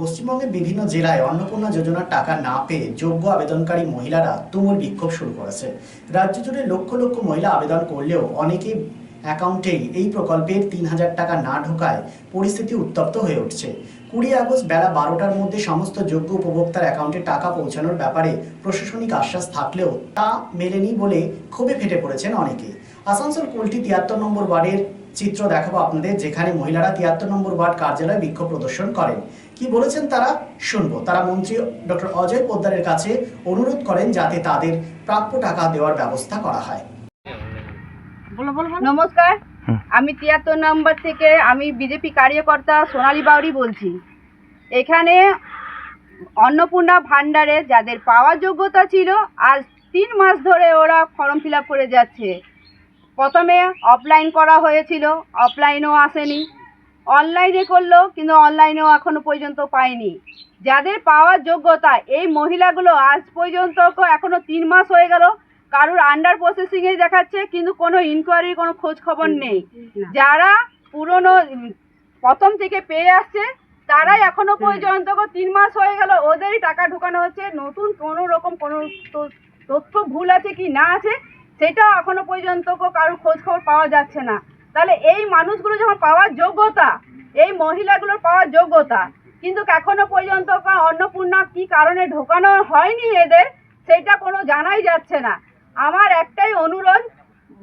পশ্চিমবঙ্গের বিভিন্ন জেলায় অন্নপূর্ণা যোজনার টাকা না পেয়ে যোগ্য আবেদনকারী মহিলারা তুমুল বিক্ষোভ শুরু করেছে। রাজ্য জুড়ে লক্ষ লক্ষ মহিলা আবেদন করলেও অনেকেই অ্যাকাউন্টেই এই প্রকল্পের ৩,০০০ টাকা না ঢোকায় পরিস্থিতি উত্তপ্ত হয়ে উঠছে। ২০ আগস্ট বেলা ১২টার মধ্যে সমস্ত যোগ্য উপভোক্তার অ্যাকাউন্টে টাকা পৌঁছানোর ব্যাপারে প্রশাসনিক আশ্বাস থাকলেও তা মেলেনি বলে ক্ষোভে ফেটে পড়েছেন অনেকে। আসানসোল কুলটি ৭৩ নম্বর ওয়ার্ডের চিত্র দেখাবো আপনাদের, যেখানে মহিলারা ৭৩ নম্বর ওয়ার্ড কার্যালয়ে বিক্ষোভ প্রদর্শন করেন। কি বলেছেন তারা শুনবো। তারা মন্ত্রী ডক্টর অজয় পোদ্দারের কাছে অনুরোধ করেন যাতে তাদের প্রাপ্য টাকা দেওয়ার ব্যবস্থা করা হয়। নমস্কার, আমি ৭৩ নম্বর থেকে আমি বিজেপি কার্যকর্তা সোনালী বাউরি বলছি। এখানে অন্নপূর্ণা ভান্ডারে যাদের পাওয়ার যোগ্যতা ছিল আজ ৩ মাস ধরে ওরা ফর্ম ফিল আপ করে যাচ্ছে। প্রথমে অফলাইন করা হয়েছিল, অফলাইনেও আসেনি, অনলাইনে করলো কিন্তু অনলাইনেও এখনো পর্যন্ত পায়নি। যাদের পাওয়ার যোগ্যতা এই মহিলাগুলো আজ পর্যন্ত এখনো ৩ মাস হয়ে গেল, কারুর আন্ডার প্রসেসিংয়ে দেখাচ্ছে কিন্তু কোনো ইনকোয়ারির কোনো খোঁজ খবর নেই। যারা পুরনো প্রথম থেকে পেয়ে আসছে তারাই এখনো পর্যন্ত ৩ মাস হয়ে গেল ওদেরই টাকা ঢোকানো হচ্ছে। নতুন কোনো রকম কোনো তথ্য ভুল আছে কি না আছে সেটাও এখনো পর্যন্ত কারোর খোঁজ খবর পাওয়া যাচ্ছে না। তাহলে এই মানুষগুলো যখন পাওয়ার যোগ্যতা, এই মহিলাগুলোর পাওয়ার যোগ্যতা, কিন্তু এখনো পর্যন্ত অন্নপূর্ণা কি কারণে ঢোকানো হয়নি এদের সেটা কোনো জানাই যাচ্ছে না। আমার একটাই অনুরোধ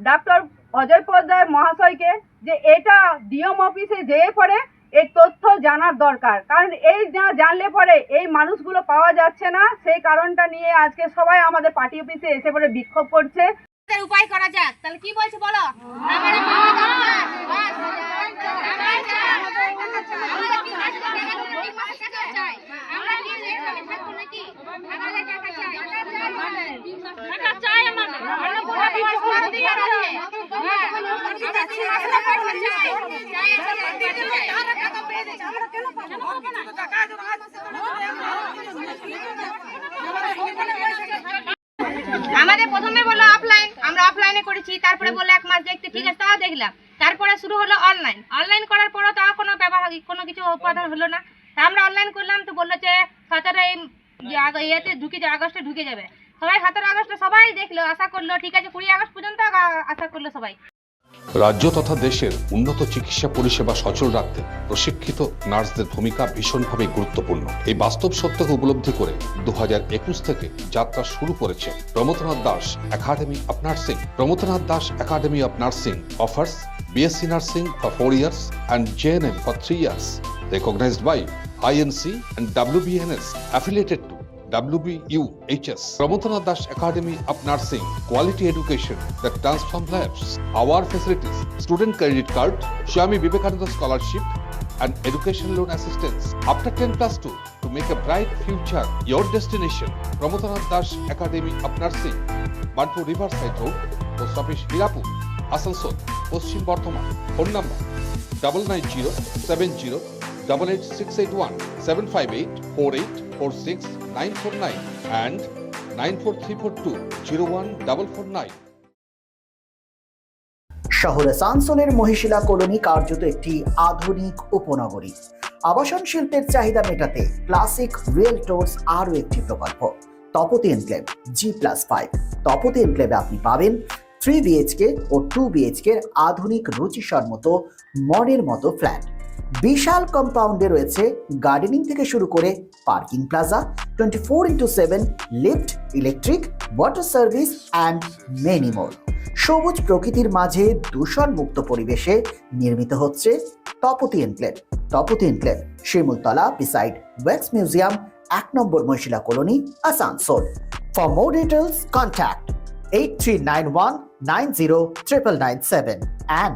ডক্টর অজয় পোদ্দার মহাশয়কে যে এটা ডিএম অফিসে যেয়ে পরে এর তথ্য জানার দরকার, কারণ এই না জানলে পরে এই মানুষগুলো পাওয়া যাচ্ছে না। সেই কারণটা নিয়ে আজকে সবাই আমাদের পার্টি অফিসে এসে পরে বিক্ষোভ করছে। উপায় করা যাক, তাহলে কি বলছে বলো। আমাদের প্রথমে বললো অফলাইন, আমরা অফলাইনে করেছি, তারপরে বললো 1 মাস দেখতে, ঠিক আছে তাও দেখলাম। তারপরে শুরু হলো অনলাইন, অনলাইন করার পরও তাও কোনো ব্যবহার কোনো কিছু উপাদান হলো না। আমরা অনলাইন করলাম তো বললো যে 17 ইয়েতে ঢুকে যাবে, আগস্টে ঢুকে যাবে। সবাই 17 আগস্টে সবাই দেখলো, আশা করলো ঠিক আছে 20 আগস্ট পর্যন্ত আশা করলো সবাই। রাজ্য তথা দেশের উন্নত চিকিৎসা পরিষেবা সচল রাখতে প্রশিক্ষিত নার্সদের ভূমিকা ভীষণভাবে গুরুত্বপূর্ণ। এই বাস্তব সত্যকে উপলব্ধি করে 2021 থেকে যাত্রা শুরু করেছে Pramathanath Das academy of nursing. Pramathanath Das academy of nursing offers BSc Nursing for 4 years and JNM for 3 years, recognized by INC and WBNS, affiliated to WBUHS. Pramodanath Das Academy of Nursing, quality education that transforms lives. Our facilities: student credit card, Swami Vivekananda scholarship, and education loan assistance. After 10+2, to make a bright future your destination. Pramodanath Das Academy of Nursing, Banpur Riverside Road, Post Office Hirapur, Asansol, Paschim Bardhaman. Phone number 9907088681, 7584846949 and 9434201449. শহর আসানসোলের Mohishila colony কার্যত একটি আধুনিক উপনগরী। আবাসন শিল্পের চাহিদা মেটাতে classic রিয়েলটরস আরও একটি প্রকল্প তপতি এনক্লেভ G+5। তপতি এনক্লেভে আপনি পাবেন 3 BHK ও 2 BHK এর আধুনিক রুচিসম্মত মডের মতো ফ্ল্যাট। বিশাল কম্পাউন্ডে রয়েছে গার্ডেনিং থেকে শুরু করে parking plaza, 24x7 lift, electric, water service and many more. সবুজ প্রকৃতির মাঝে দূষণমুক্ত পরিবেশে নির্মিত হচ্ছে Tapati enclave. Tapati enclave Shimultala beside wax museum, 1 নম্বর Mahishila colony, Asansol. For more details contact 8391909997 and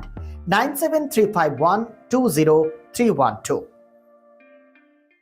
9735120 312.